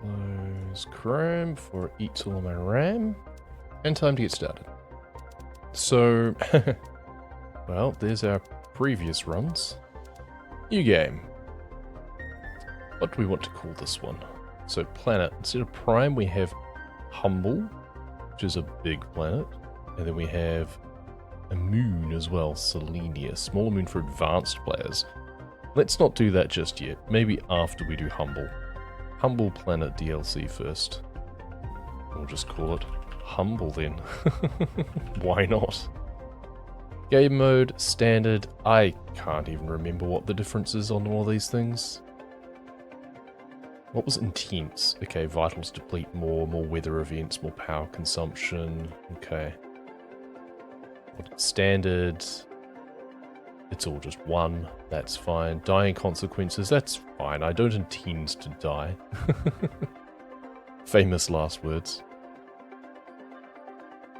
Close Chrome before it eats all of my RAM. And time to get started. So, well, there's our previous runs. New game. What do we want to call this one? So planet, instead of Prime we have Humble, which is a big planet. And then we have a moon as well, Selenia, smaller moon for advanced players. Let's not do that just yet, maybe after we do Humble. Humble Planet DLC first. We'll just call it Humble then. Why not? Game mode, standard, I can't even remember what the difference is on all these things. What was intense? Okay, vitals deplete more weather events, more power consumption. Okay. Standard, it's all just one, that's fine. Dying consequences, that's fine. I don't intend to die. Famous last words.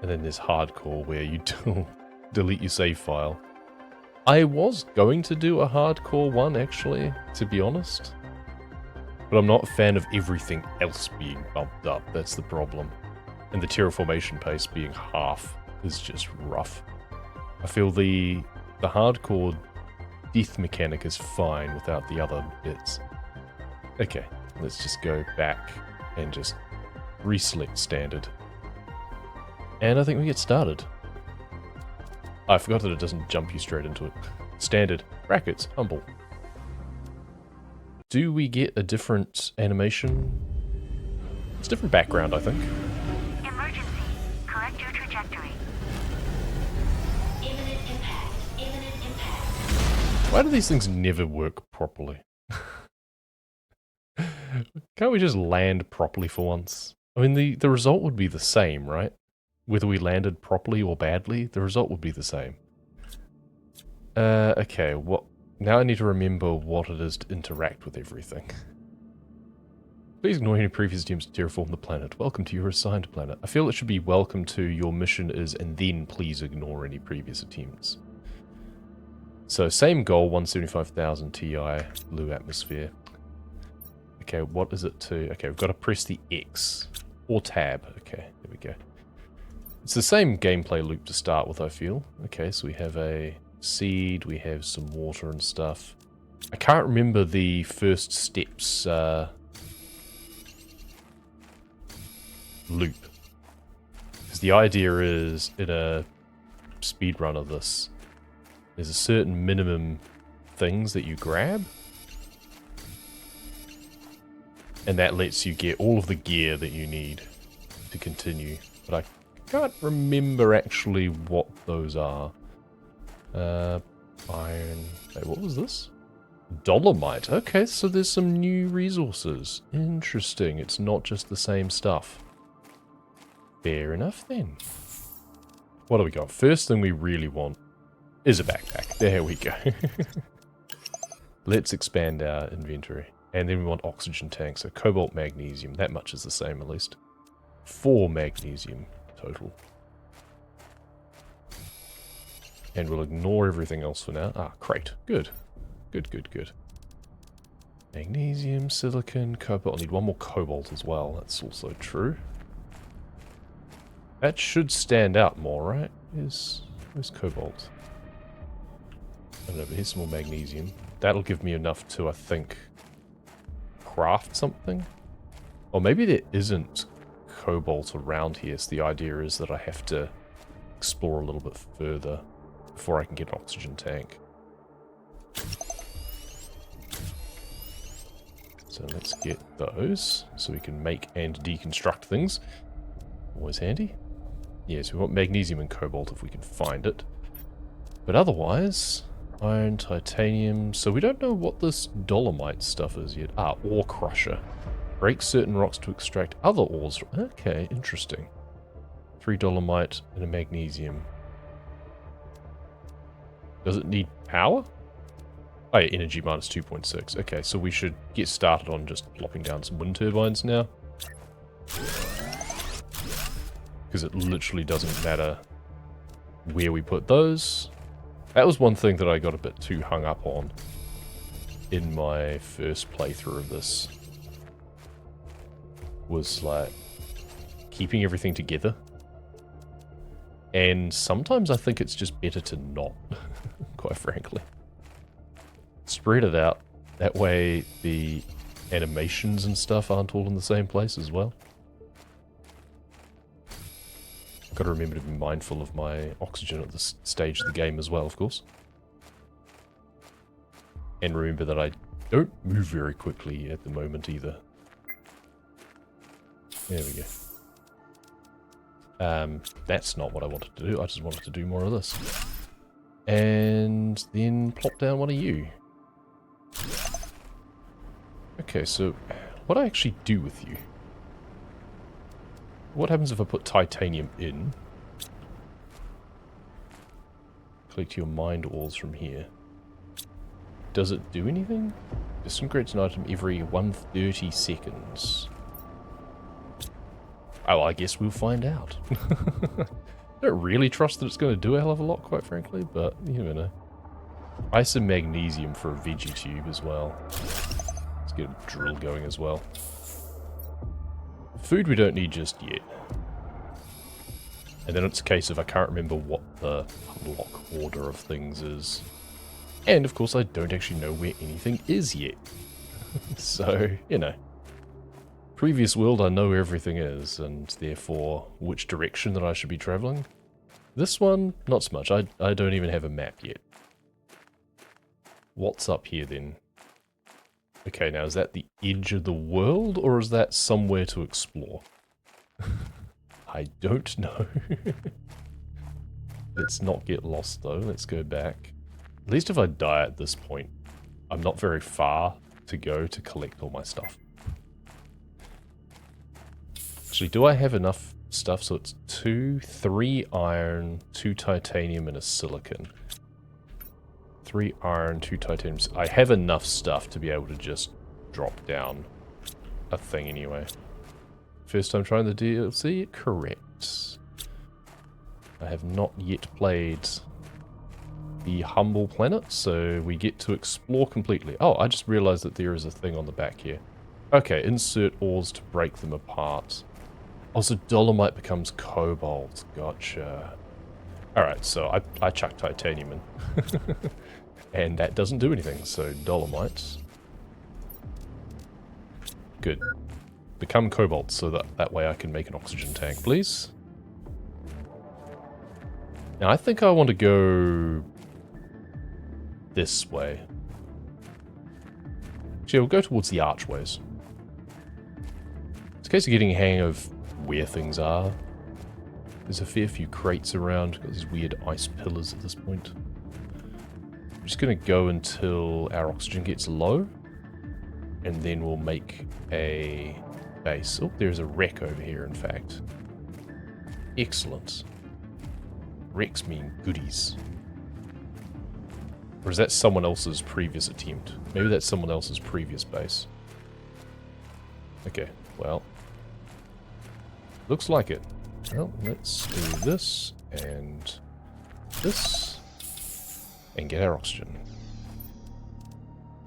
And then there's hardcore where you delete your save file. I was going to do a hardcore one actually, to be honest. But I'm not a fan of everything else being bumped up, that's the problem. And the terraformation pace being half is just rough. I feel the hardcore death mechanic is fine without the other bits. Okay, let's just go back and just reselect standard. And I think we get started. I forgot that it doesn't jump you straight into it. Standard, brackets, humble. Do we get a different animation? It's a different background, I think. Emergency. Correct your trajectory. Imminent impact. Imminent impact. Why do these things never work properly? Can't we just land properly for once? I mean, the result would be the same, right? Whether we landed properly or badly, the result would be the same. Okay, what? Now I need to remember what it is to interact with everything. Please ignore any previous attempts to terraform the planet. Welcome to your assigned planet. I feel it should be welcome to your mission is, and then please ignore any previous attempts. So same goal, 175,000 Ti, blue atmosphere. Okay, what is it to? Okay, we've got to press the X or tab. Okay, there we go. It's the same gameplay loop to start with, I feel. Okay, so we have a seed, we have some water and stuff. I can't remember the first steps loop. Because the idea is, in a speedrun of this, there's a certain minimum things that you grab. And that lets you get all of the gear that you need to continue. But I can't remember actually what those are. Iron... Wait, what was this? Dolomite. Okay, so there's some new resources. Interesting. It's not just the same stuff. Fair enough then. What do we got? First thing we really want is a backpack. There we go. Let's expand our inventory. And then we want oxygen tanks. So cobalt, magnesium. That much is the same at least. 4 magnesium total. And we'll ignore everything else for now. Ah, crate. Good. Good, good, good. Magnesium, silicon, cobalt. I need one more cobalt as well. That's also true. That should stand out more, right? Where's cobalt? I don't know, but here's some more magnesium. That'll give me enough to, I think, craft something? Or maybe there isn't cobalt around here, so the idea is that I have to explore a little bit further before I can get an oxygen tank. So let's get those, so we can make and deconstruct things. Always handy. Yes, we want magnesium and cobalt if we can find it. But otherwise, iron, titanium, so we don't know what this dolomite stuff is yet. Ah, ore crusher. Break certain rocks to extract other ores. Okay, interesting. 3 dolomite and a magnesium. Does it need power? Oh yeah, energy minus 2.6. Okay, so we should get started on just plopping down some wind turbines now. Because it literally doesn't matter where we put those. That was one thing that I got a bit too hung up on in my first playthrough of this. was like keeping everything together. And sometimes I think it's just better to not, quite frankly. Spread it out. That way the animations and stuff aren't all in the same place as well. Gotta remember to be mindful of my oxygen at this stage of the game as well, of course. And remember that I don't move very quickly at the moment either. There we go. That's not what I wanted to do. I just wanted to do more of this. And then plop down one of you. Okay, so what do I actually do with you? What happens if I put titanium in? Collect your mind ores from here. Does it do anything? Disintegrates an item every 130 seconds. Oh, I guess we'll find out. I don't really trust that it's going to do a hell of a lot, quite frankly, but you never know. Ice and magnesium for a veggie tube as well. Let's get a drill going as well. Food we don't need just yet. And then it's a case of I can't remember what the block order of things is. And of course I don't actually know where anything is yet. So, you know. Previous world I know where everything is, and therefore which direction that I should be travelling. This one, not so much. I don't even have a map yet. What's up here then? Okay, now is that the edge of the world, or is that somewhere to explore? I don't know. Let's not get lost though, let's go back. At least if I die at this point, I'm not very far to go to collect all my stuff. Actually, do I have enough stuff? So it's 3 iron, 2 titanium, and a silicon. 3 iron, 2 titanium. I have enough stuff to be able to just drop down a thing anyway. First time trying the DLC? Correct. I have not yet played the Humble Planet, so we get to explore completely. Oh, I just realized that there is a thing on the back here. Okay, insert ores to break them apart. Oh, so dolomite becomes cobalt. Gotcha. Alright, so I chuck titanium in. And that doesn't do anything, so dolomite. Good. Become cobalt, so that way I can make an oxygen tank, please. Now, I think I want to go this way. Actually, we'll go towards the archways. It's a case of getting a hang of where things are. There's a fair few crates around. Got these weird ice pillars at this point. I'm just going to go until our oxygen gets low. And then we'll make a base. Oh, there's a wreck over here, in fact. Excellent. Wrecks mean goodies. Or is that someone else's previous attempt? Maybe that's someone else's previous base. Okay, well. Looks like it. Well, let's do this and get our oxygen.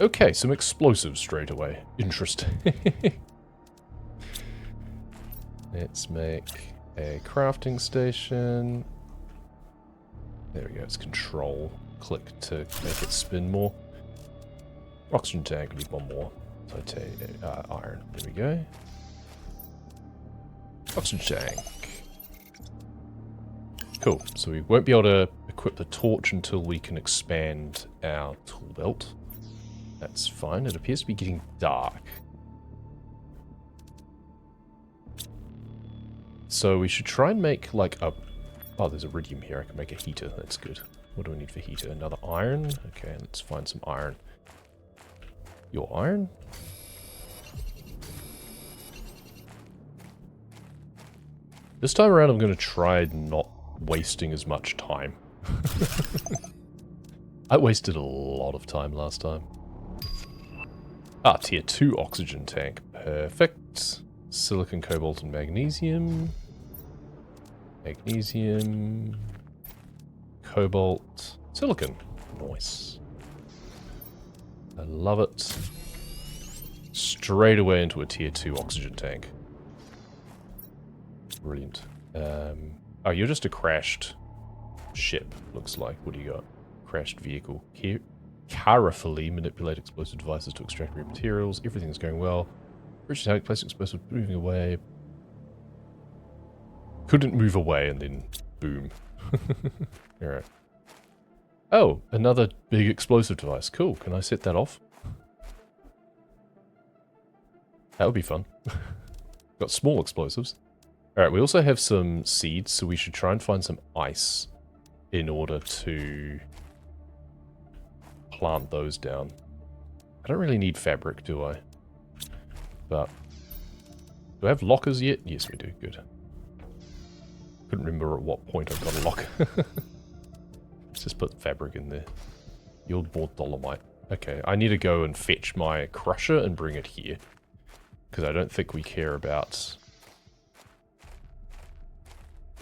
Okay, some explosives straight away. Interesting. Let's make a crafting station. There we go, it's control. Click to make it spin more. Oxygen tank, we need one more. Iron, there we go. Oxygen tank. Cool, so we won't be able to equip the torch until we can expand our tool belt. That's fine, it appears to be getting dark. So we should try and make like a... Oh, there's iridium here, I can make a heater, that's good. What do we need for heater? Another iron? Okay, let's find some iron. Your iron? This time around I'm going to try not wasting as much time. I wasted a lot of time last time. Ah, tier 2 oxygen tank. Perfect. Silicon, cobalt, and magnesium. Magnesium. Cobalt. Silicon. Nice. I love it. Straight away into a tier 2 oxygen tank. Brilliant. Oh, you're just a crashed ship, looks like. What do you got? Crashed vehicle. Carefully manipulate explosive devices to extract rare materials. Everything's going well. British tank, placing explosive, moving away. Couldn't move away, and then boom. Alright. Oh, another big explosive device. Cool. Can I set that off? That would be fun. Got small explosives. Alright, we also have some seeds, so we should try and find some ice in order to plant those down. I don't really need fabric, do I? But do I have lockers yet? Yes, we do. Good. Couldn't remember at what point I got a locker. Let's just put fabric in there. Yield more dolomite. Okay, I need to go and fetch my crusher and bring it here. Because I don't think we care about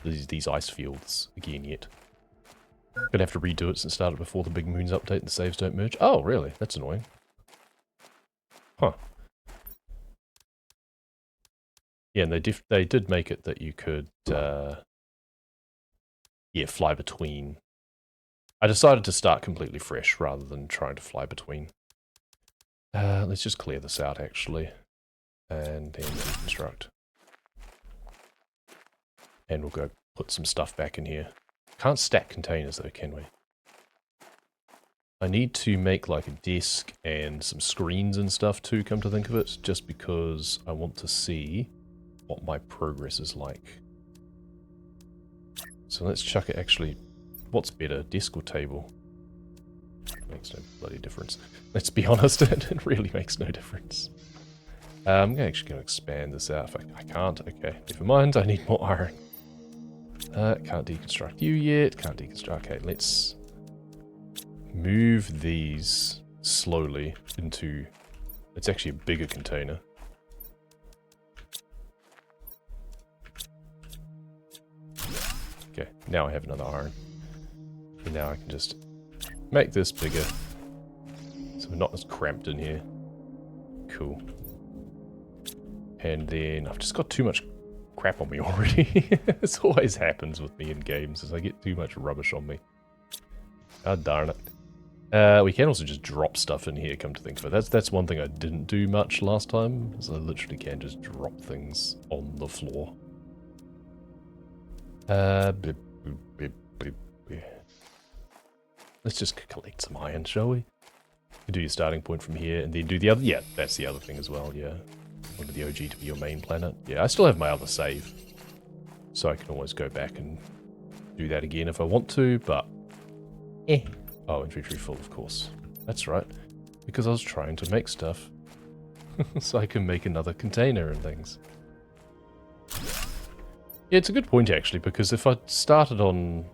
these ice fields again yet. Gonna have to redo it since it started before the Big Moons update and the saves don't merge. Oh, really? That's annoying. Huh. Yeah, and they did make it that you could, yeah, fly between. I decided to start completely fresh rather than trying to fly between. Let's just clear this out, actually. And then deconstruct. And we'll go put some stuff back in here. Can't stack containers though, can we? I need to make like a desk and some screens and stuff too, come to think of it, just because I want to see what my progress is like. So let's chuck it actually. What's better, desk or table? Makes no bloody difference. Let's be honest, it really makes no difference. I'm actually going to expand this out. I can't. Okay, never mind. I need more iron. Can't deconstruct you yet. Can't deconstruct. Okay, let's move these slowly into... It's actually a bigger container. Okay, now I have another iron. And now I can just make this bigger. So we're not as cramped in here. Cool. And then I've just got too much crap on me already. This always happens with me in games, is I get too much rubbish on me. God darn it. We can also just drop stuff in here, come to think of it. That's one thing I didn't do much last time, is I literally can just drop things on the floor. Let's just collect some iron, shall we? You do your starting point from here, and then do the other... Yeah, that's the other thing as well, yeah. Wanted the OG to be your main planet. Yeah, I still have my other save. So I can always go back and do that again if I want to, but... Oh, inventory full, of course. That's right. Because I was trying to make stuff. So I can make another container and things. Yeah, it's a good point, actually, because if I started on...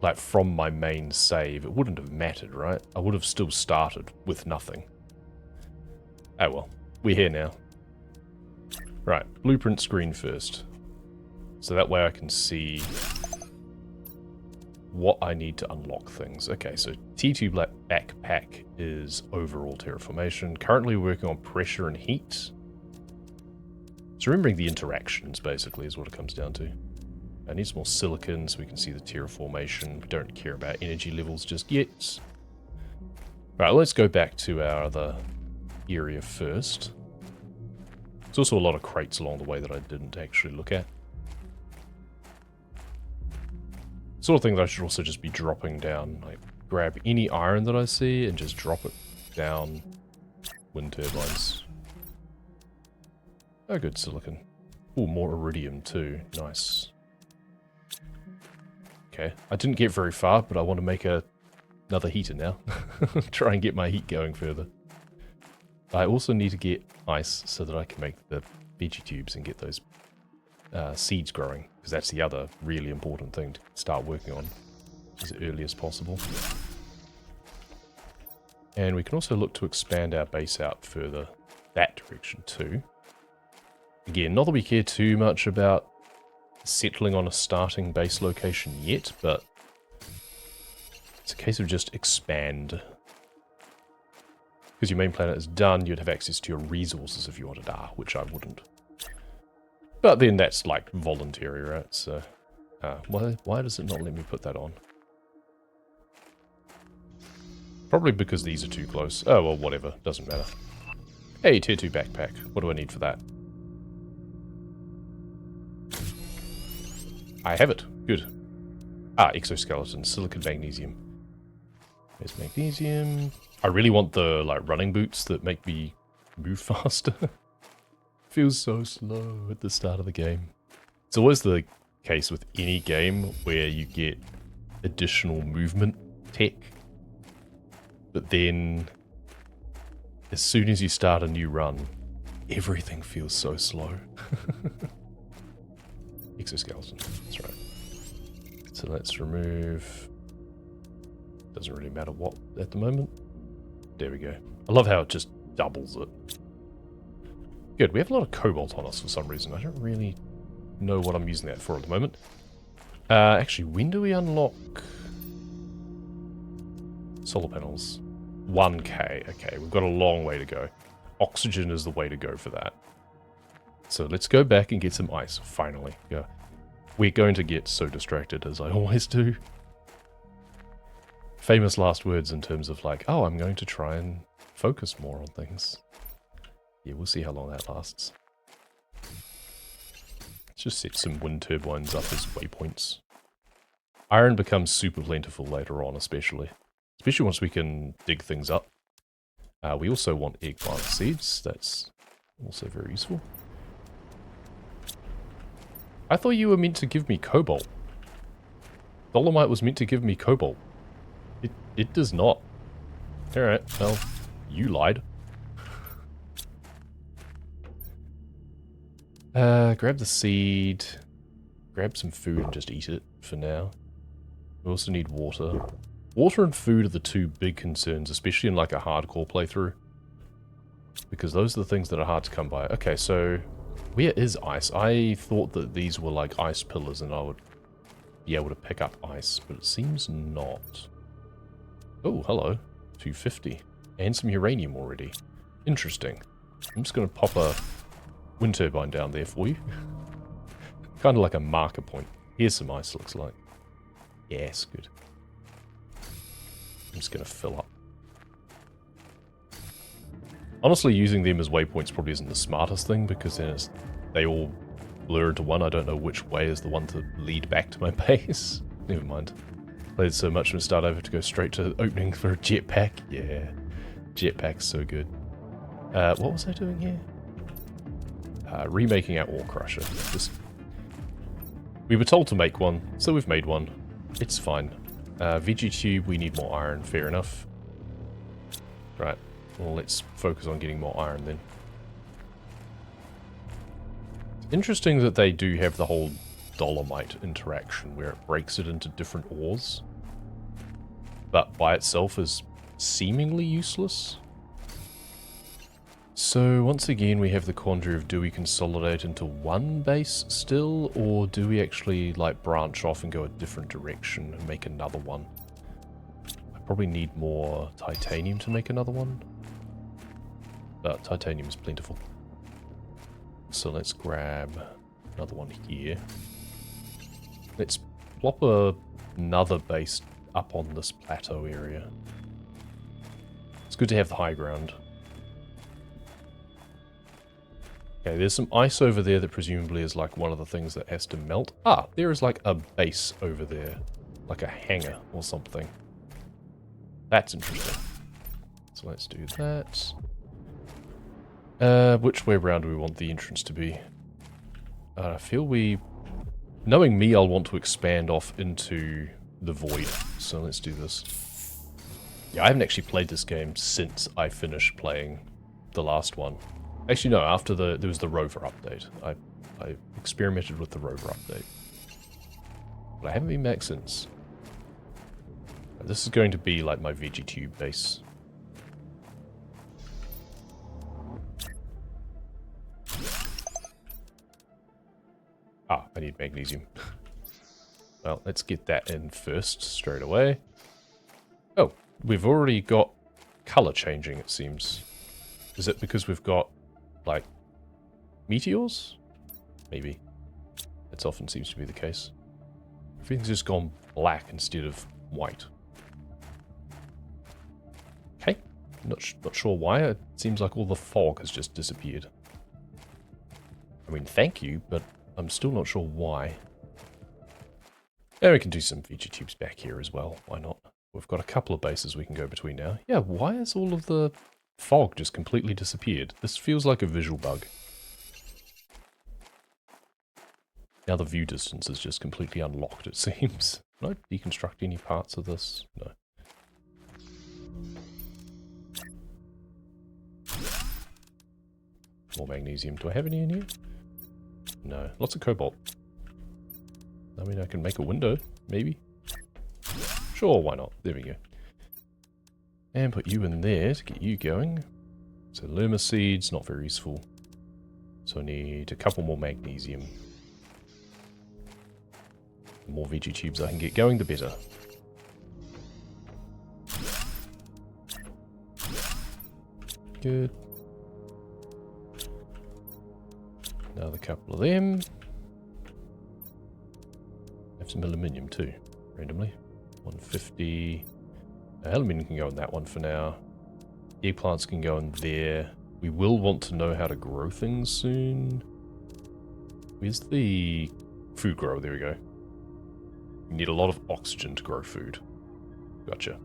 like, from my main save, it wouldn't have mattered, right? I would have still started with nothing. Oh well. We're here now. Right, blueprint screen first. So that way I can see what I need to unlock things. Okay, so T2 Black Backpack is overall terraformation. Currently working on pressure and heat. So remembering the interactions, basically, is what it comes down to. I need some more silicon so we can see the terraformation. We don't care about energy levels just yet. Right, let's go back to our other area first. There's also a lot of crates along the way that I didn't actually look at. Sort of thing that I should also just be dropping down. Like, grab any iron that I see and just drop it down wind turbines. Oh, good silicon. Oh, more iridium too. Nice. Okay, I didn't get very far, but I want to make another heater now. Try and get my heat going further. I also need to get ice so that I can make the veggie tubes and get those seeds growing, because that's the other really important thing to start working on as early as possible. And we can also look to expand our base out further that direction too. Again, not that we care too much about settling on a starting base location yet, but it's a case of just expand. Because your main planet is done, you'd have access to your resources if you wanted, which I wouldn't. But then that's like voluntary, right? So, why does it not let me put that on? Probably because these are too close. Oh, well, whatever. Doesn't matter. Hey, tier 2 backpack. What do I need for that? I have it. Good. Ah, exoskeleton. Silicon magnesium. There's magnesium. I really want the, like, running boots that make me move faster. Feels so slow at the start of the game. It's always the case with any game where you get additional movement tech. But then, as soon as you start a new run, everything feels so slow. Exoskeleton, that's right. So let's remove... Doesn't really matter what at the moment. There we go. I love how it just doubles it. Good, we have a lot of cobalt on us for some reason. I don't really know what I'm using that for at the moment. Actually, when do we unlock... solar panels? 1k. Okay, we've got a long way to go. Oxygen is the way to go for that. So let's go back and get some ice, finally. Yeah. We're going to get so distracted, as I always do. Famous last words in terms of like, oh, I'm going to try and focus more on things. Yeah, we'll see how long that lasts. Let's just set some wind turbines up as waypoints. Iron becomes super plentiful later on, especially once we can dig things up. We also want egg plant seeds. That's also very useful. I thought you were meant to give me cobalt. Dolomite was meant to give me cobalt. It does not. Alright, well, you lied. Grab the seed. Grab some food and just eat it for now. We also need water. Water and food are the two big concerns, especially in like a hardcore playthrough. Because those are the things that are hard to come by. Okay, so where is ice? I thought that these were like ice pillars and I would be able to pick up ice, but it seems not. Oh, hello. 250. And some uranium already. Interesting. I'm just going to pop a wind turbine down there for you. Kind of like a marker point. Here's some ice, looks like. Yes, good. I'm just going to fill up. Honestly, using them as waypoints probably isn't the smartest thing, because then they all blur into one. I don't know which way is the one to lead back to my base. Never mind. Played so much from the start over to go straight to the opening for a jetpack. Yeah, jetpack's so good. What was I doing here? Remaking our ore crusher. We were told to make one, so we've made one. It's fine. VG-tube, we need more iron. Fair enough. Right. Well, let's focus on getting more iron then. It's interesting that they do have the whole dolomite interaction where it breaks it into different ores, but by itself is seemingly useless. So once again we have the quandary of, do we consolidate into one base still, or do we actually like branch off and go a different direction and make another one? I probably need more titanium to make another one, but titanium is plentiful. So let's grab another one here. Let's plop another base up on this plateau area. It's good to have the high ground. Okay, there's some ice over there that presumably is like one of the things that has to melt. Ah, there is like a base over there. Like a hangar or something. That's interesting. So let's do that. Which way around do we want the entrance to be? I feel knowing me, I'll want to expand off into the void. So let's do this. Yeah, I haven't actually played this game since I finished playing the last one. Actually, no, after there was the rover update. I experimented with the rover update. But I haven't been back since. This is going to be like my VG-tube base. Ah, I need magnesium. Well, let's get that in first, straight away. Oh, we've already got color changing, it seems. Is it because we've got, like, meteors? maybe. That often seems to be the case. Everything's just gone black instead of white. Okay, not sure why. It seems like all the fog has just disappeared. I mean, thank you, but I'm still not sure why. And we can do some feature tubes back here as well. Why not? We've got a couple of bases we can go between now. Yeah, why has all of the fog just completely disappeared? This feels like a visual bug. Now the view distance is just completely unlocked, it seems. Can I deconstruct any parts of this? No. More magnesium. Do I have any in here? No. Lots of cobalt. I mean, I can make a window, maybe. Sure, why not? There we go. And put you in there to get you going. So Luma seeds, not very useful. So I need a couple more magnesium. The more VG tubes I can get going, the better. Good. Another couple of them. Have some aluminium too, randomly. 150. Aluminium can go in that one for now. Eggplants can go in there. We will want to know how to grow things soon. Where's the food grower? There we go. We need a lot of oxygen to grow food. Gotcha.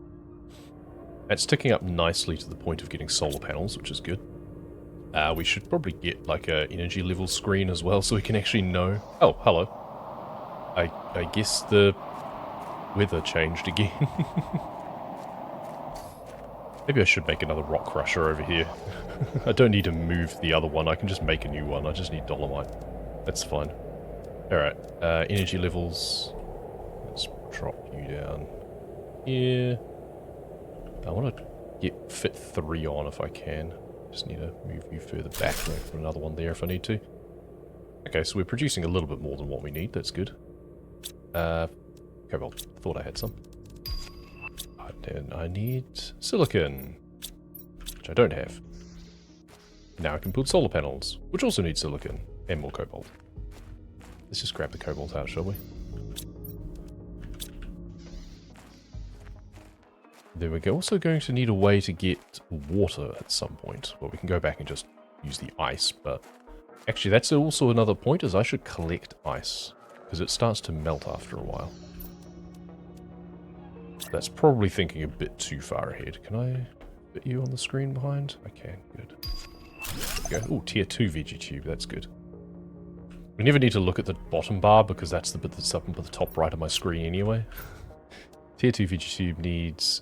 It's ticking up nicely to the point of getting solar panels, which is good. We should probably get like a energy level screen as well so we can actually know. Oh, hello. I guess the weather changed again. Maybe I should make another rock crusher over here. I don't need to move the other one. I can just make a new one. I just need dolomite. That's fine. Alright. Energy levels. Let's drop you down here. I want to fit 3 on if I can. Just need to move you further back and put another one there if I need to. Okay, so we're producing a little bit more than what we need. That's good. Cobalt. Thought I had some. Then I need silicon, which I don't have. Now I can build solar panels, which also need silicon and more cobalt. Let's just grab the cobalt out, shall we? Then we're also going to need a way to get water at some point. Well, we can go back and just use the ice, but actually that's also another point, is I should collect ice, because it starts to melt after a while. That's probably thinking a bit too far ahead. Can I fit you on the screen behind? I can, good. There we go. Ooh, tier 2 VG tube, that's good. We never need to look at the bottom bar because that's the bit that's up at the top right of my screen anyway. Tier 2 VG tube needs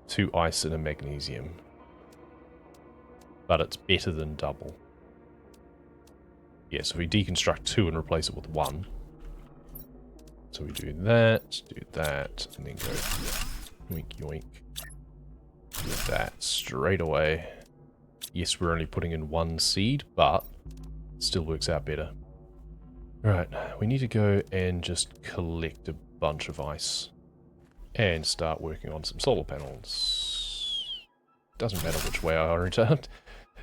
2 ice and a magnesium. But it's better than double. Yeah, so if we deconstruct 2 and replace it with 1. So we do that, and then go yoink yoink. Do that straight away. Yes, we're only putting in 1 seed, but it still works out better. Alright, we need to go and just collect a bunch of ice. And start working on some solar panels. Doesn't matter which way I orientate.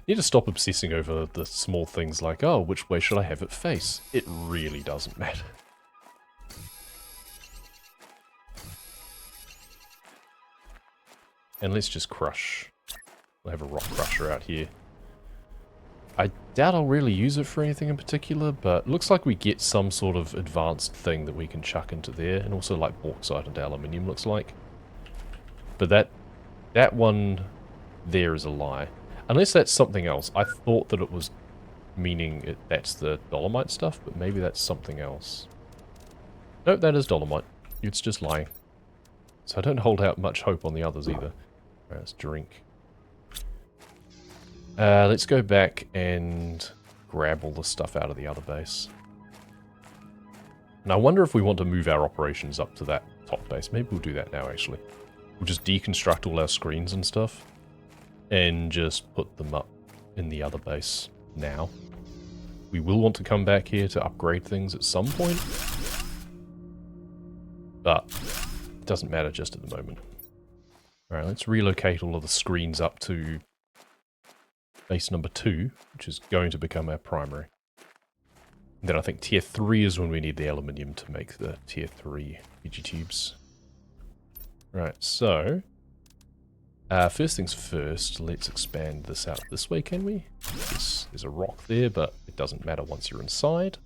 Need to stop obsessing over the small things like, oh, which way should I have it face? It really doesn't matter. And let's just crush. We'll have a rock crusher out here. I doubt I'll really use it for anything in particular, but looks like we get some sort of advanced thing that we can chuck into there, and also like bauxite and aluminium looks like. But that one there is a lie. Unless that's something else. I thought that it was meaning that's the dolomite stuff, but maybe that's something else. Nope, that is dolomite. It's just lying. So I don't hold out much hope on the others either. Alright, let's drink. Let's go back and grab all the stuff out of the other base. And I wonder if we want to move our operations up to that top base. Maybe we'll do that now, actually. We'll just deconstruct all our screens and stuff. And just put them up in the other base now. We will want to come back here to upgrade things at some point. But it doesn't matter just at the moment. Alright, let's relocate all of the screens up to base number 2, which is going to become our primary. Then I think tier 3 is when we need the aluminium to make the tier 3 PG tubes. Right, so... first things first, let's expand this out this way, can we? There's a rock there, but it doesn't matter once you're inside.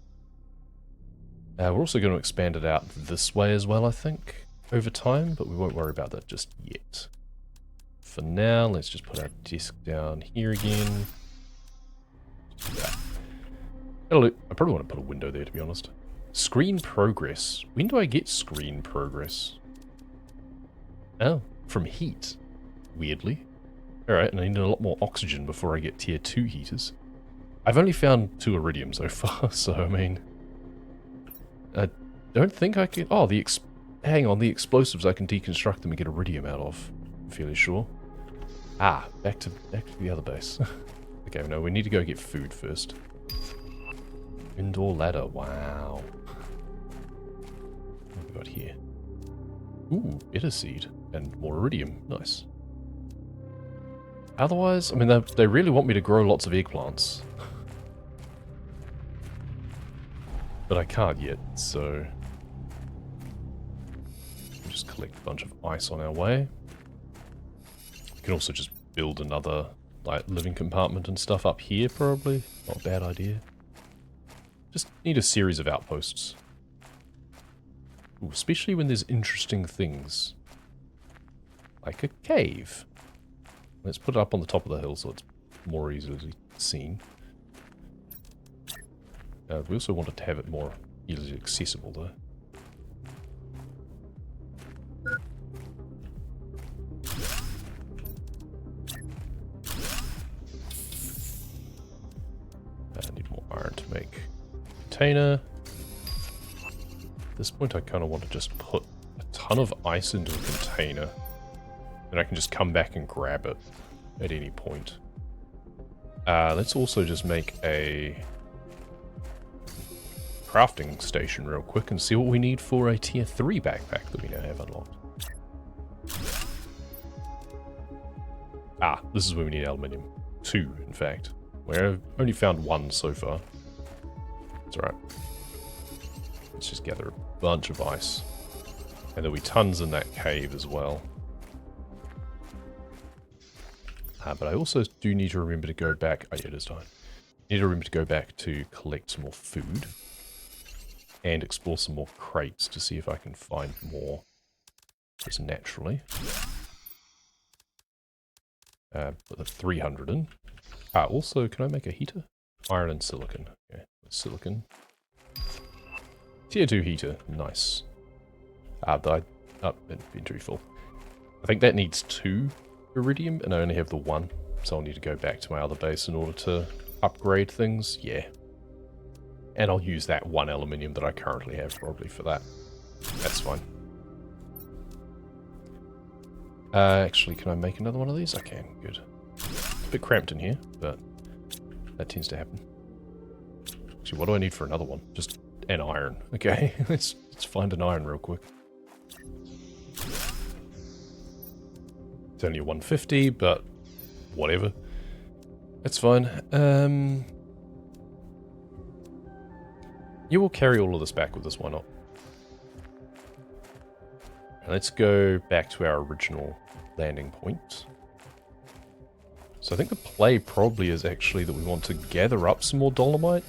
We're also going to expand it out this way as well, I think, over time, but we won't worry about that just yet. For now, let's just put our desk down here again. Do that. That'll do. I probably want to put a window there, to be honest. Screen progress. When do I get screen progress? Oh, from heat. Weirdly. Alright, and I need a lot more oxygen before I get tier 2 heaters. I've only found 2 iridium so far, so I mean... I don't think I can... Oh, hang on, the explosives I can deconstruct them and get iridium out of. I'm fairly sure. Ah, back to the other base. Okay, no, we need to go get food first. Indoor ladder, wow. What have we got here? Ooh, bitter seed and more iridium, nice. Otherwise, I mean, they really want me to grow lots of eggplants. But I can't yet, so... We'll just collect a bunch of ice on our way. We can also just build another, like, living compartment and stuff up here, probably. Not a bad idea. Just need a series of outposts. Ooh, especially when there's interesting things. Like a cave. Let's put it up on the top of the hill so it's more easily seen. We also wanted to have it more easily accessible though. I need more iron to make a container. At this point I kind of want to just put a ton of ice into a container. Then I can just come back and grab it at any point. Let's also just make a crafting station real quick and see what we need for a tier 3 backpack that we now have unlocked. Ah, this is where we need aluminium. 2, in fact. We've only found 1 so far. It's alright. Let's just gather a bunch of ice. And there'll be tons in that cave as well. But I also do need to remember to go back... Oh yeah, it is time. I need to remember to go back to collect some more food. And explore some more crates to see if I can find more just naturally. Put the 300 in. Also, can I make a heater? Iron and silicon. Okay, silicon. Tier 2 heater. Nice. Inventory full. I think that needs 2 iridium, and I only have the 1. So I'll need to go back to my other base in order to upgrade things. Yeah. And I'll use that 1 aluminium that I currently have probably for that. That's fine. Actually, can I make another one of these? I can. Good. It's a bit cramped in here, but that tends to happen. Actually, what do I need for another one? Just an iron. Okay, let's find an iron real quick. It's only a 150, but whatever. That's fine. You will carry all of this back with us, why not? Let's go back to our original landing point. So I think the play probably is actually that we want to gather up some more dolomite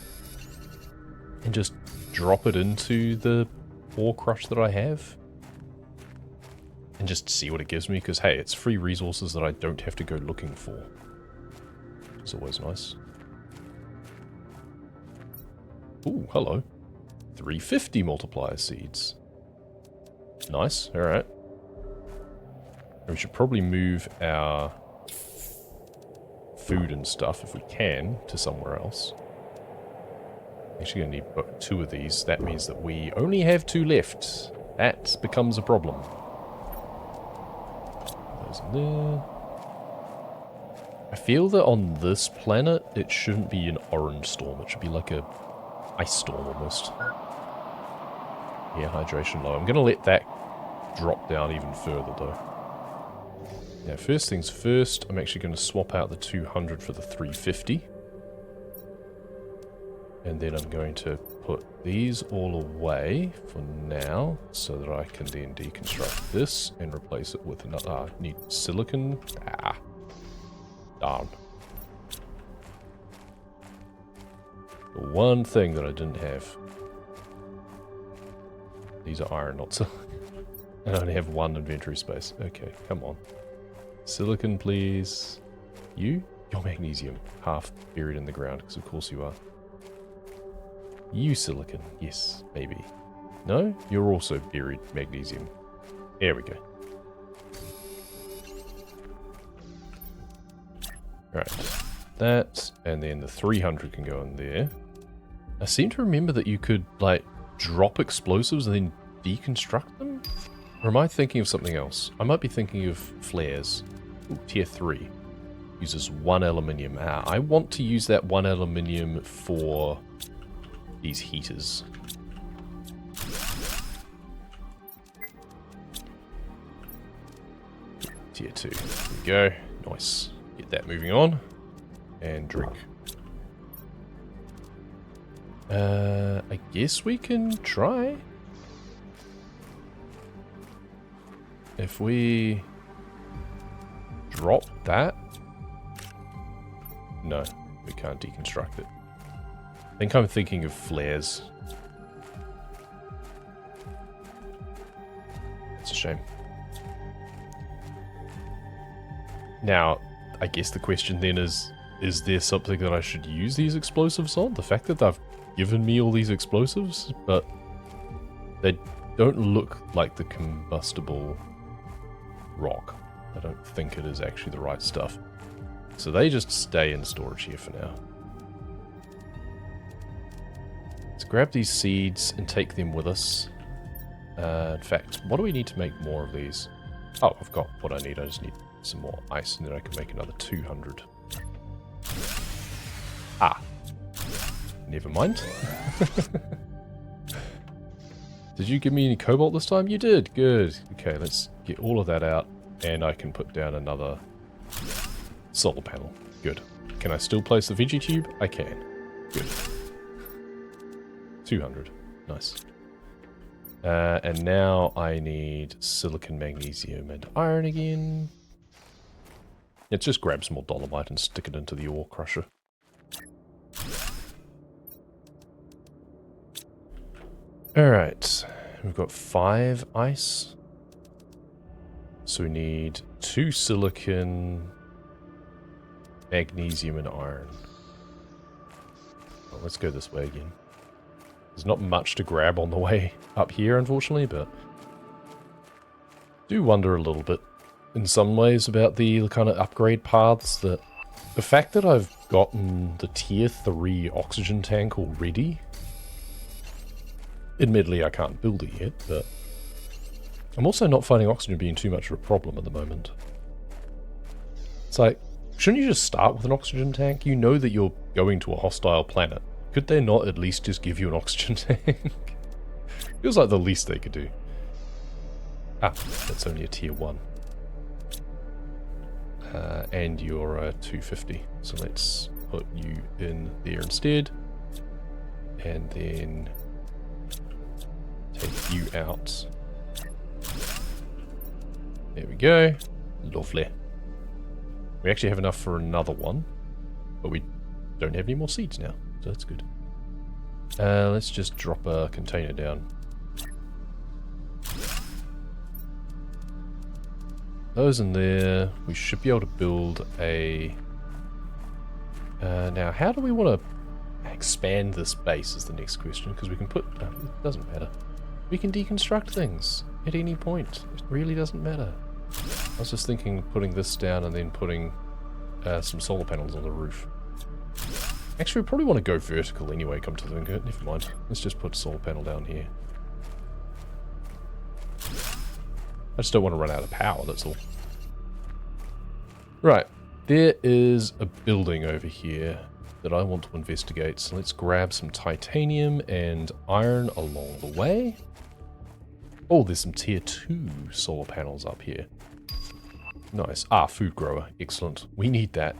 and just drop it into the ore crush that I have. And just see what it gives me, because hey, it's free resources that I don't have to go looking for. It's always nice. Ooh, hello. 350 multiplier seeds. Nice, alright. We should probably move our food and stuff, if we can, to somewhere else. Actually gonna need 2 of these. That means that we only have 2 left. That becomes a problem. Those in there. I feel that on this planet, it shouldn't be an orange storm. It should be like a ice storm almost. Yeah, hydration low. I'm going to let that drop down even further though. Yeah, first things first, I'm actually going to swap out the 200 for the 350. And then I'm going to put these all away for now so that I can then deconstruct this and replace it with another. Need silicon. Darn. The one thing that I didn't have. These are iron, not silicon. And I only have one inventory space. Okay, come on. Silicon, please. You're magnesium. Half buried in the ground, because of course you are. You silicon. Yes, maybe. No? You're also buried magnesium. There we go. Right. That, and then the 300 can go in there. I seem to remember that you could, like, drop explosives and then deconstruct them? Or am I thinking of something else? I might be thinking of flares. Ooh, tier 3. Uses 1 aluminium. I want to use that 1 aluminium for these heaters. Tier 2. There we go. Nice. Get that moving on. And drink. I guess we can try. If we drop that. No, we can't deconstruct it. I think I'm thinking of flares. It's a shame. Now, I guess the question then is there something that I should use these explosives on? The fact that they've given me all these explosives, but they don't look like the combustible rock. I don't think it is actually the right stuff. So they just stay in storage here for now. Let's grab these seeds and take them with us. In fact, what do we need to make more of these? Oh, I've got what I need. I just need some more ice and then I can make another 200. Never mind. Did you give me any cobalt this time? You did. Good. Okay, let's get all of that out and I can put down another solar panel. Good. Can I still place the veggie tube? I can. Good. 200. Nice. And now I need silicon, magnesium, and iron again. Let's just grab some more dolomite and stick it into the ore crusher. Alright. We've got 5 ice. So we need 2 silicon, magnesium, and iron. Well, let's go this way again. There's not much to grab on the way up here, unfortunately, but do wonder a little bit in some ways about the kind of upgrade paths. That the fact that I've gotten the tier 3 oxygen tank already. Admittedly, I can't build it yet, but I'm also not finding oxygen being too much of a problem at the moment. It's like, shouldn't you just start with an oxygen tank? You know that you're going to a hostile planet. Could they not at least just give you an oxygen tank? Feels like the least they could do. That's only a tier 1. And you're 250. So let's put you in there instead. And then take you out. There we go. Lovely. We actually have enough for another one. But we don't have any more seeds now. So that's good. Let's just drop a container down. Those in there. We should be able to build a... now, how do we want to expand this base is the next question. Because we can put... it doesn't matter. We can deconstruct things at any point. It really doesn't matter. I was just thinking putting this down and then putting some solar panels on the roof. Actually, we probably want to go vertical anyway, come to think of it. Never mind. Let's just put a solar panel down here. I just don't want to run out of power, that's all. Right. There is a building over here that I want to investigate. So let's grab some titanium and iron along the way. Oh, there's some tier 2 solar panels up here. Nice. Food grower. Excellent. We need that.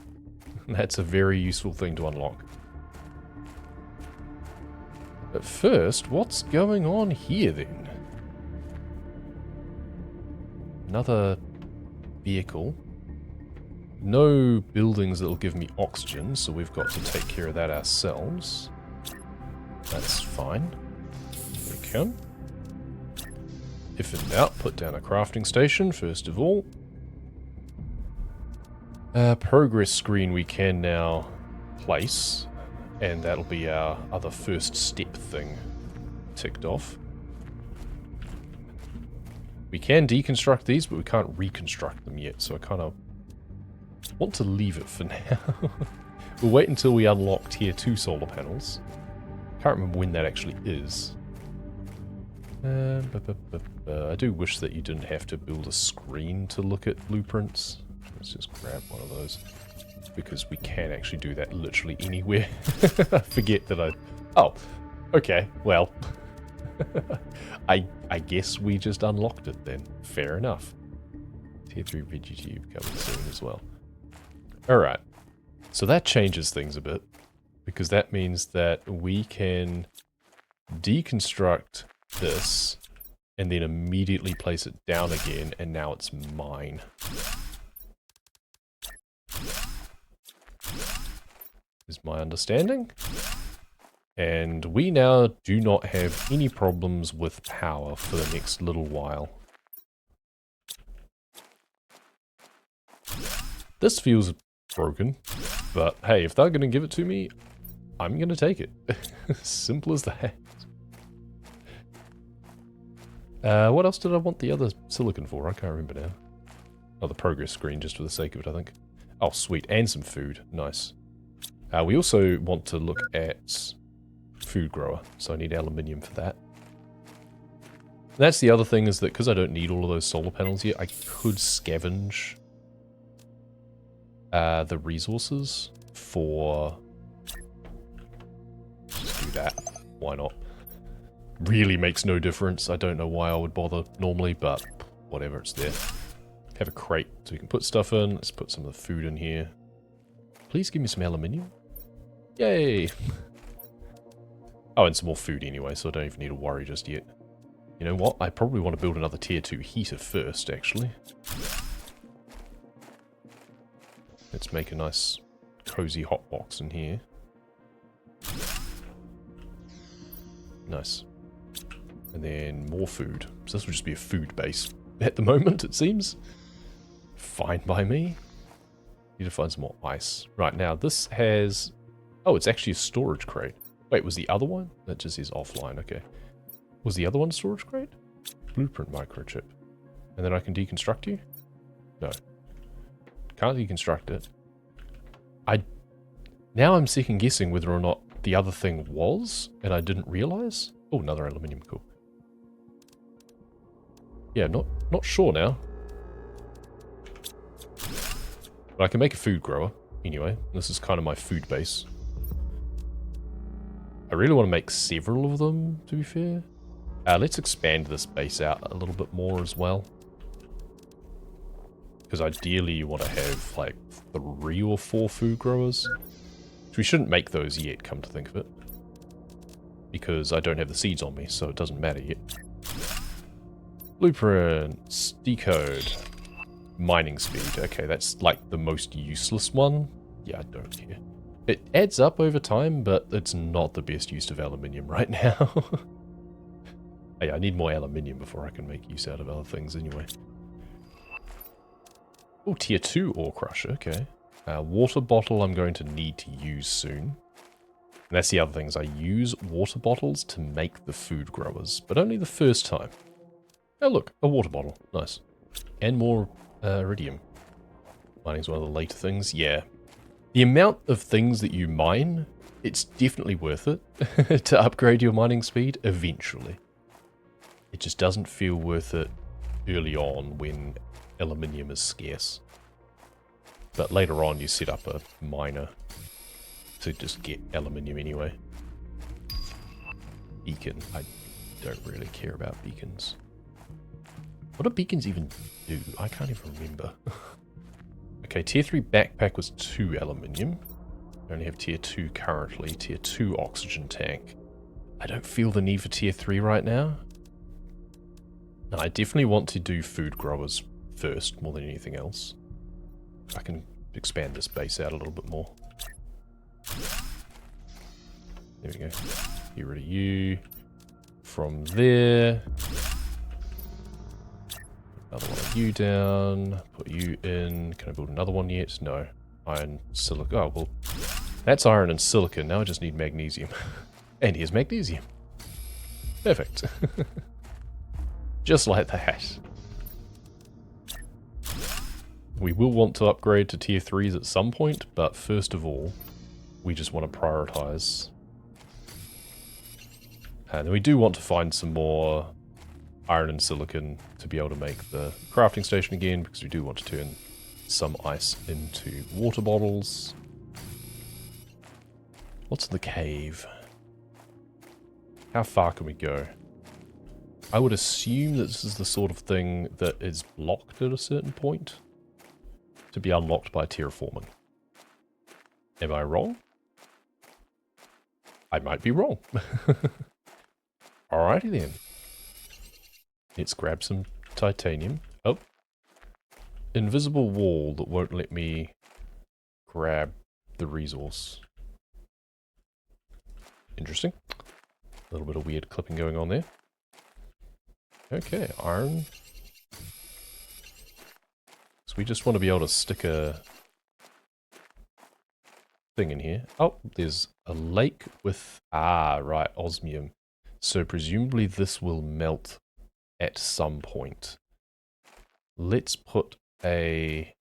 That's a very useful thing to unlock. But first, what's going on here then? Another vehicle. No buildings that'll give me oxygen, so we've got to take care of that ourselves. That's fine. Here we come. If in doubt, put down a crafting station first of all. Progress screen we can now place, and that'll be our other first step thing ticked off. We can deconstruct these, but we can't reconstruct them yet, so I kind of want to leave it for now. We'll wait until we unlock tier 2 solar panels. Can't remember when that actually is. I do wish that you didn't have to build a screen to look at blueprints. Let's just grab one of those, because we can actually do that literally anywhere. I forget that I... Oh, okay, well. I guess we just unlocked it then. Fair enough. Tier 3 VGTube coming soon as well. Alright, so that changes things a bit, because that means that we can deconstruct this and then immediately place it down again, and now it's mine. Is my understanding. And we now do not have any problems with power for the next little while. This feels broken, but hey, if they're going to give it to me, I'm going to take it. Simple as that. What else did I want the other silicon for? I can't remember now. Oh, the progress screen, just for the sake of it, I think. Oh, sweet. And some food. Nice. We also want to look at food grower, so I need aluminium for that. That's the other thing, is that because I don't need all of those solar panels yet, I could scavenge the resources for... Just do that. Why not? Really makes no difference. I don't know why I would bother normally, but whatever, it's there. Have a crate so we can put stuff in. Let's put some of the food in here. Please give me some aluminium. Yay! Oh, and some more food anyway, so I don't even need to worry just yet. You know what? I probably want to build another tier 2 heater first, actually. Let's make a nice cozy hot box in here. Nice. And then more food. So this will just be a food base at the moment, it seems. Fine by me. Need to find some more ice. Right, now this has... Oh, it's actually a storage crate. Wait, was the other one? That just is offline, okay. Was the other one a storage crate? Blueprint microchip. And then I can deconstruct you? No. Can't deconstruct it. Now I'm second guessing whether or not the other thing was, and I didn't realize. Oh, another aluminium, cool. Yeah, not sure now. But I can make a food grower, anyway. This is kind of my food base. I really want to make several of them, to be fair. Let's expand this base out a little bit more as well. Because ideally you want to have, like, 3 or 4 food growers. So we shouldn't make those yet, come to think of it. Because I don't have the seeds on me, so it doesn't matter yet. Blueprints, decode, mining speed. Okay, that's like the most useless one. Yeah, I don't care. It adds up over time, but it's not the best use of aluminium right now. Hey, I need more aluminium before I can make use out of other things anyway. Oh, tier 2 ore crusher, okay. Water bottle I'm going to need to use soon. And that's the other thing, is I use water bottles to make the food growers, but only the first time. Oh look, a water bottle. Nice. And more iridium. Mining's one of the later things, yeah. The amount of things that you mine, it's definitely worth it to upgrade your mining speed eventually. It just doesn't feel worth it early on when aluminium is scarce. But later on you set up a miner to just get aluminium anyway. Beacon. I don't really care about beacons. What do beacons even do? I can't even remember. Okay, tier 3 backpack was 2 aluminium. I only have tier 2 currently. Tier 2 oxygen tank. I don't feel the need for tier 3 right now. No, I definitely want to do food growers first, more than anything else. I can expand this base out a little bit more. There we go. Get rid of you. From there. Another one of you down. Put you in. Can I build another one yet? No. Iron, silicon. Oh, well. That's iron and silicon. Now I just need magnesium. And here's magnesium. Perfect. Just like that. We will want to upgrade to tier 3s at some point, but first of all, we just want to prioritize. And we do want to find some more iron and silicon to be able to make the crafting station again, because we do want to turn some ice into water bottles. What's in the cave? How far can we go? I would assume that this is the sort of thing that is blocked at a certain point to be unlocked by terraforming. Am I wrong? I might be wrong. Alrighty then. Let's grab some titanium. Oh. Invisible wall that won't let me grab the resource. Interesting. A little bit of weird clipping going on there. Okay, iron. So we just want to be able to stick a thing in here. Oh, there's a lake with... Ah, right, osmium. So presumably this will melt at some point. Let's put a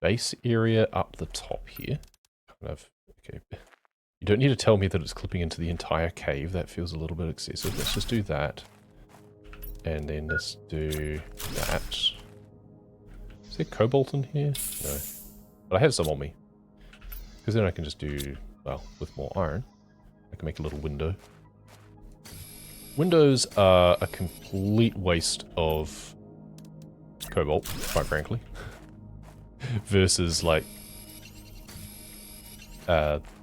base area up the top here. Kind of, okay. You don't need to tell me that it's clipping into the entire cave. That feels a little bit excessive. Let's just do that. And then let's do that. Is there cobalt in here? No. But I have some on me. Because then I can just do, well, with more iron, I can make a little window. Windows are a complete waste of cobalt, quite frankly. Versus, like,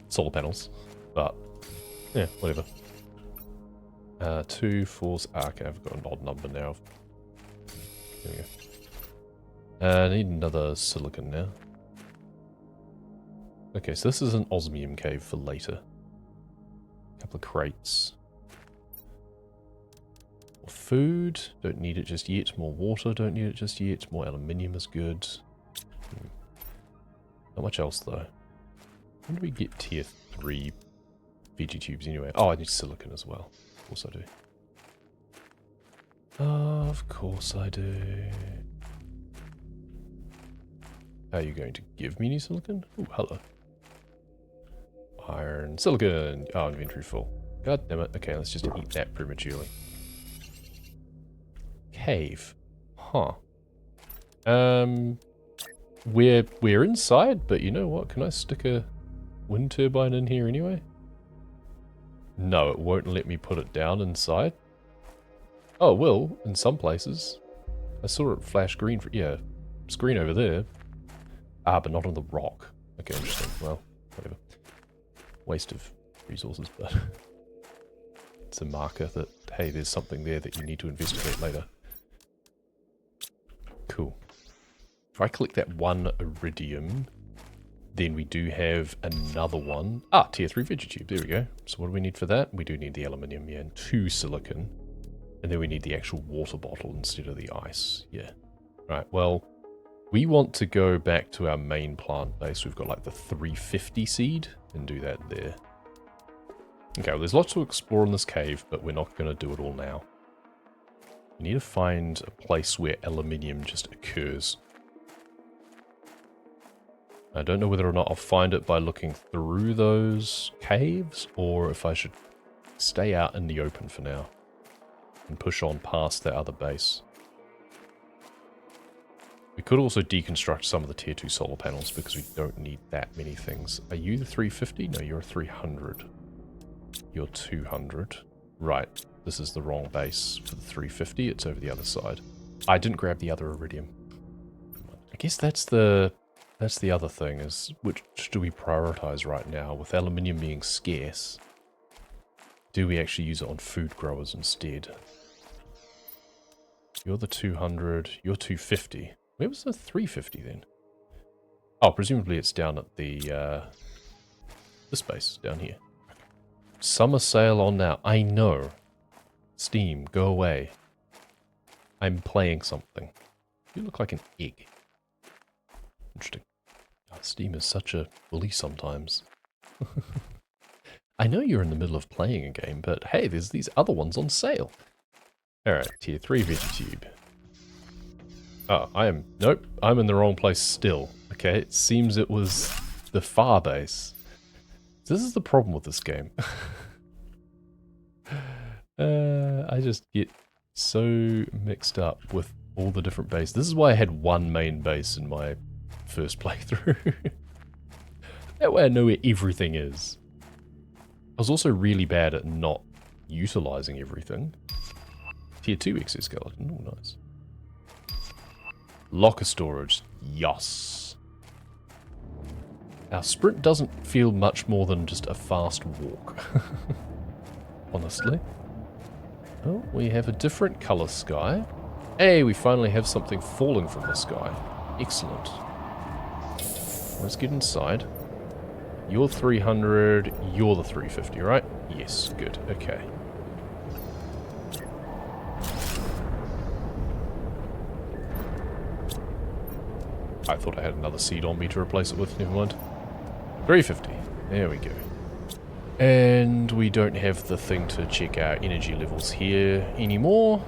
solar panels. But, yeah, whatever. 2, 4's... Ah, okay, I've got an odd number now. There we go. I need another silicon now. Okay, so this is an osmium cave for later. A couple of crates. More food. Don't need it just yet. More water. Don't need it just yet. More aluminium is good. Not much else, though. When do we get tier 3 VG tubes anyway? Oh, I need silicon as well. Of course I do. Of course I do. Are you going to give me any silicon? Oh, hello. Iron, silicon. Oh, inventory full. God damn it. Okay, let's just eat that prematurely. Cave. Huh. We're inside, but you know what? Can I stick a wind turbine in here anyway? No, it won't let me put it down inside. Oh, it will, in some places. I saw it flash green for, yeah, screen over there. Ah, but not on the rock. Okay, interesting. Well, whatever. Waste of resources, but it's a marker that, hey, there's something there that you need to investigate later. Cool. If I click that one iridium, then we do have another one. Ah, tier 3 Vigitube. There we go. So what do we need for that? We do need the aluminium, yeah, and 2 silicon. And then we need the actual water bottle instead of the ice. Yeah. Right, well, we want to go back to our main plant base. We've got like the 350 seed and do that there. Okay, well, there's lots to explore in this cave, but we're not going to do it all now. We need to find a place where aluminium just occurs. I don't know whether or not I'll find it by looking through those caves, or if I should stay out in the open for now and push on past that other base. We could also deconstruct some of the tier 2 solar panels because we don't need that many things. Are you the 350? No, you're a 300. You're 200. Right, this is the wrong base for the 350. It's over the other side. I didn't grab the other iridium. I guess that's the other thing, is which do we prioritize right now? With aluminium being scarce, do we actually use it on food growers instead? You're the 200, you're 250. Where was the 350 then? Oh, presumably it's down at the, this base, down here. Summer sale on now. I know. Steam, go away. I'm playing something. You look like an egg. Interesting. Oh, Steam is such a bully sometimes. I know you're in the middle of playing a game, but hey, there's these other ones on sale. Alright, tier 3 Vegetube. Oh, nope, I'm in the wrong place still. Okay, it seems it was the far base. This is the problem with this game. I just get so mixed up with all the different bases. This is why I had one main base in my first playthrough. That way I know where everything is. I was also really bad at not utilizing everything. Tier 2 exoskeleton, oh nice. Locker storage, yes. Our sprint doesn't feel much more than just a fast walk. Honestly. Oh, we have a different color sky. Hey, we finally have something falling from the sky. Excellent. Let's get inside. You're 300, you're the 350, right? Yes, good, okay. I thought I had another seed on me to replace it with, never mind. 350, there we go. And we don't have the thing to check our energy levels here anymore.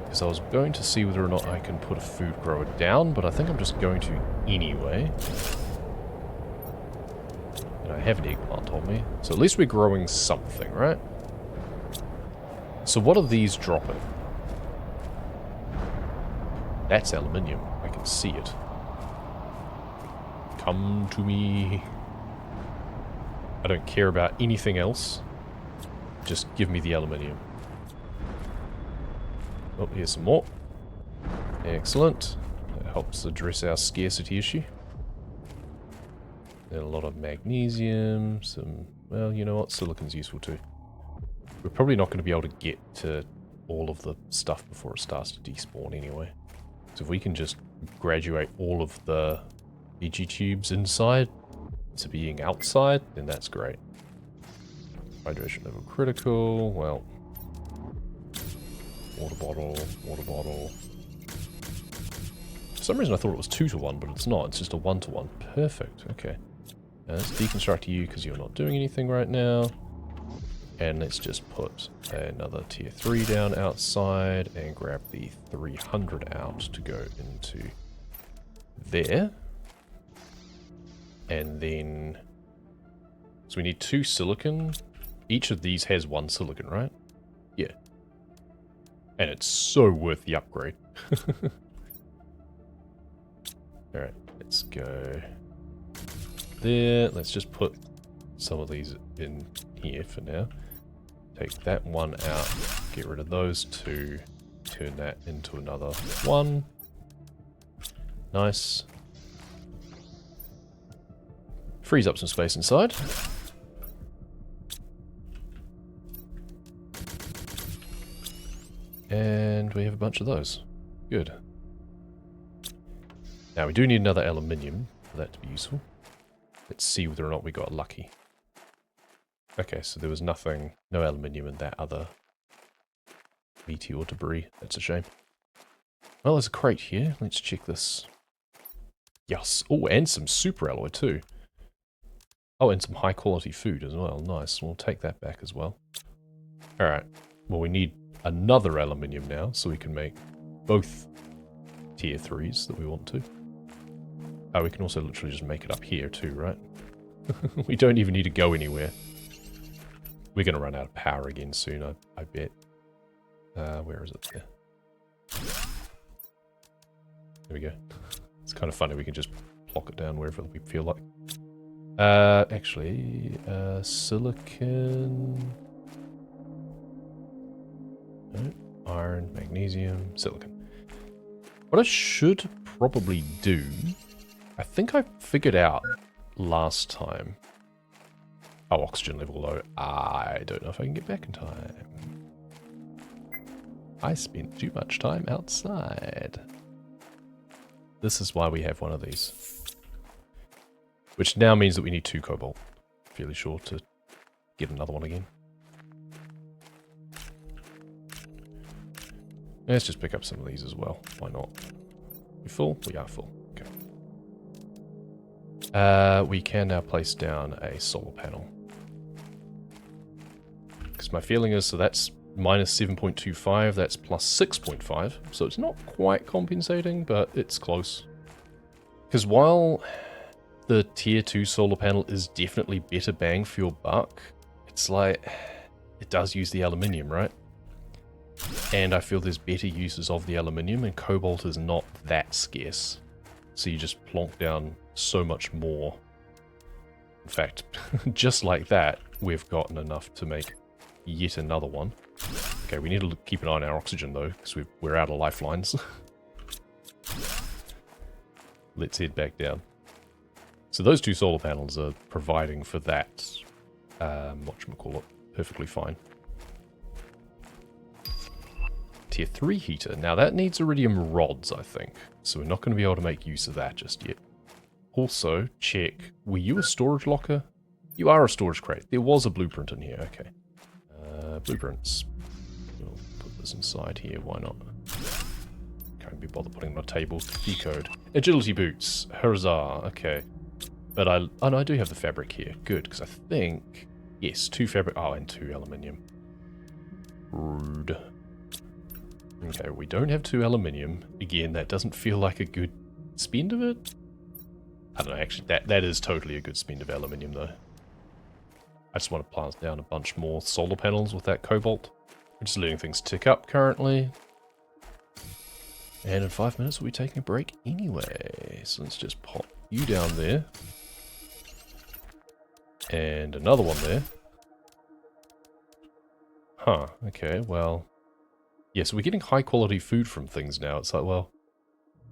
Because I was going to see whether or not I can put a food grower down, but I think I'm just going to anyway. And I have an eggplant on me, so at least we're growing something, right? So what are these dropping? That's aluminium, I can see it. Come to me. I don't care about anything else. Just give me the aluminium. Oh, here's some more. Excellent. That helps address our scarcity issue. And a lot of magnesium, some... Well, you know what? Silicon's useful too. We're probably not going to be able to get to all of the stuff before it starts to despawn anyway. So if we can just graduate all of the Vegetubes inside to being outside, then that's great. Hydration level critical, well... Water bottle, water bottle. For some reason I thought it was 2-to-1, but it's not. It's just a 1-to-1. Perfect, okay. Now let's deconstruct you because you're not doing anything right now. And let's just put another tier 3 down outside and grab the 300 out to go into there. And then... So we need 2 silicon. Each of these has 1 silicon, right? Yeah. And it's so worth the upgrade. Alright, let's go there. Let's just put some of these in here for now. Take that one out, get rid of those 2, turn that into another 1. Nice. Frees up some space inside. And we have a bunch of those. Good. Now we do need another aluminium for that to be useful. Let's see whether or not we got lucky. Okay, so there was nothing, no aluminium in that other meteor debris. That's a shame. Well, there's a crate here. Let's check this. Yes. Oh, and some super alloy too. Oh, and some high quality food as well. Nice. We'll take that back as well. Alright. Well, we need another aluminium now, so we can make both tier 3s that we want to. Oh, we can also literally just make it up here too, right? We don't even need to go anywhere. We're going to run out of power again soon, I bet. Where is it? There. There we go. It's kind of funny, we can just plonk it down wherever we feel like. Actually, silicon... No, iron, magnesium, silicon. What I should probably do... I think I figured out last time Oh, oxygen level low. I don't know if I can get back in time. I spent too much time outside. This is why we have one of these. Which now means that we need 2 cobalt. Fairly sure to get another one again. Let's just pick up some of these as well. Why not? We full? We are full. Okay. We can now place down a solar panel. Because my feeling is, so that's minus 7.25, that's plus 6.5. So it's not quite compensating, but it's close. Because while the tier 2 solar panel is definitely better bang for your buck, it's like, it does use the aluminium, right? And I feel there's better uses of the aluminium, and cobalt is not that scarce. So you just plonk down so much more. In fact, just like that, we've gotten enough to make yet another one. Okay, we need to keep an eye on our oxygen though, because we're out of lifelines. Let's head back down. So those 2 solar panels are providing for that, whatchamacallit, perfectly fine. Tier 3 heater. Now that needs iridium rods, I think. So we're not going to be able to make use of that just yet. Also, check. Were you a storage locker? You are a storage crate. There was a blueprint in here. Okay. Blueprints. We'll put this inside here. Why not? Can't be bothered putting it on a table. Decode. Agility boots. Huzzah. Okay. But oh no, I do have the fabric here. Good, because I think... Yes, 2 fabric... Oh, and 2 aluminium. Rude. Okay, we don't have 2 aluminium. Again, that doesn't feel like a good spend of it. I don't know, actually, that is totally a good spend of aluminium, though. I just want to plant down a bunch more solar panels with that cobalt. We're just letting things tick up currently. And in 5 minutes, we'll be taking a break anyway. So let's just pop you down there. And another one there. Huh, okay, well... Yeah, so we're getting high quality food from things now. It's like, well,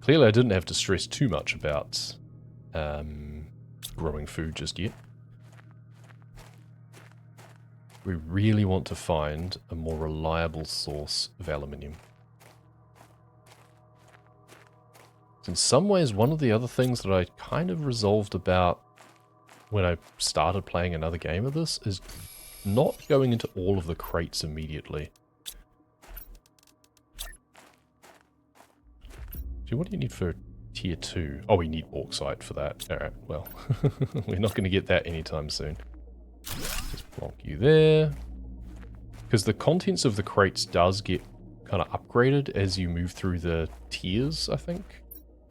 clearly I didn't have to stress too much about growing food just yet. We really want to find a more reliable source of aluminium. In some ways, one of the other things that I kind of resolved about when I started playing another game of this is not going into all of the crates immediately. What do you need for tier 2? Oh, we need bauxite for that. Alright, well, we're not going to get that anytime soon. Just plonk you there. Because the contents of the crates does get kind of upgraded as you move through the tiers, I think.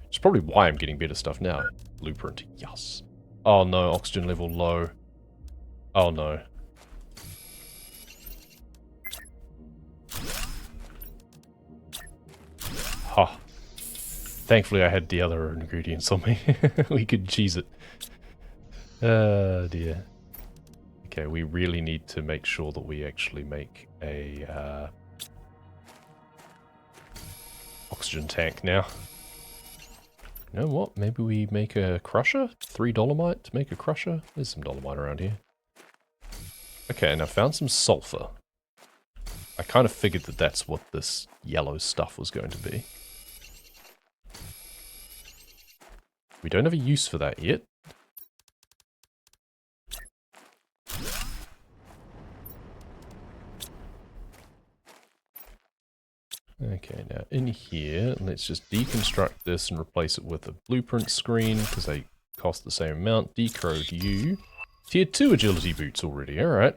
It's probably why I'm getting better stuff now. Blueprint, yes. Oh no, oxygen level low. Oh no. Ha. Thankfully I had the other ingredients on me. We could cheese it. Oh dear. Okay, we really need to make sure that we actually make a oxygen tank now. You know what? Maybe we make a crusher? 3 dolomite to make a crusher? There's some dolomite around here. Okay, and I found some sulfur. I kind of figured that that's what this yellow stuff was going to be. We don't have a use for that yet. Okay, now in here, let's just deconstruct this and replace it with a blueprint screen, because they cost the same amount. Decode you. Tier 2 agility boots already, alright.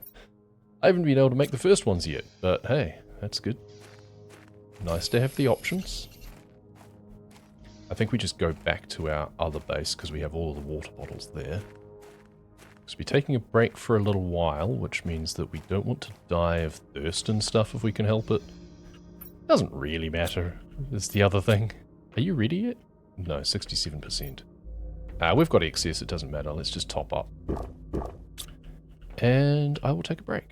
I haven't been able to make the first ones yet, but hey, that's good. Nice to have the options. I think we just go back to our other base, because we have all of the water bottles there. So we're taking a break for a little while, which means that we don't want to die of thirst and stuff if we can help it. Doesn't really matter, is the other thing. Are you ready yet? No, 67%. We've got excess, it doesn't matter, let's just top up. And I will take a break.